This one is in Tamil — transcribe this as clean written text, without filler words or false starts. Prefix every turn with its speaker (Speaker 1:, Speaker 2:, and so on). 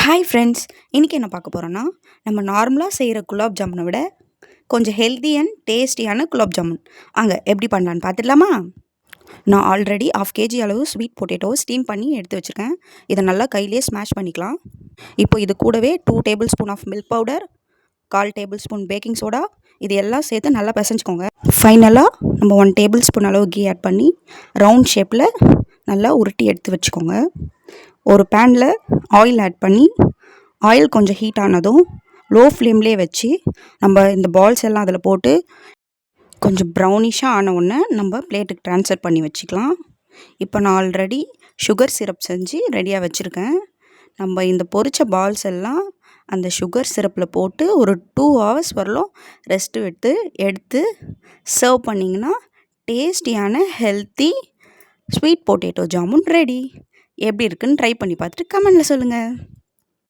Speaker 1: ஹாய் ஃப்ரெண்ட்ஸ், இன்றைக்கி என்ன பார்க்க போகிறோன்னா, நம்ம நார்மலாக செய்கிற குலாப் ஜாமுனை விட கொஞ்சம் ஹெல்தி அண்ட் டேஸ்டியான குலாப் ஜாமுன் வாங்க எப்படி பண்ணலான்னு பார்த்துடலாமா? நான் ஆல்ரெடி 1/2 kg அளவு ஸ்வீட் பொட்டேட்டோ ஸ்டீம் பண்ணி எடுத்து வச்சுருக்கேன். இதை நல்லா கையிலே ஸ்மாஷ் பண்ணிக்கலாம். இப்போ இது கூடவே 2 tablespoon of milk powder, 1/4 tablespoon baking soda, இது எல்லாம் சேர்த்து நல்லா பிசைஞ்சுக்கோங்க. ஃபைனலாக நம்ம 1 டேபிள் ஸ்பூன் அளவு கீ ஆட் பண்ணி ரவுண்ட் ஷேப்பில் நல்லா உருட்டி எடுத்து வச்சுக்கோங்க. ஒரு பேனில் ஆயில் ஆட் பண்ணி ஆயில் கொஞ்சம் ஹீட் ஆனதும் லோ ஃப்ளேம்லேயே வச்சு நம்ம இந்த பால்ஸ் எல்லாம் அதில் போட்டு கொஞ்சம் ப்ரௌனிஷாக ஆன உடனே நம்ம பிளேட்டுக்கு ட்ரான்ஸ்ஃபர் பண்ணி வச்சுக்கலாம். இப்போ நான் ஆல்ரெடி சுகர் சிரப் செஞ்சு ரெடியாக வச்சுருக்கேன். நம்ம இந்த பொரிச்ச பால்ஸ் எல்லாம் அந்த சுகர் சிரப்பில் போட்டு ஒரு 2 hours வரலும் ரெஸ்ட்டு எடுத்து சர்வ் பண்ணிங்கன்னா டேஸ்டியான healthy sweet potato jamun ready. எப்படி இருக்குன்னு ட்ரை பண்ணி பார்த்துட்டு கமெண்டில் சொல்லுங்கள்.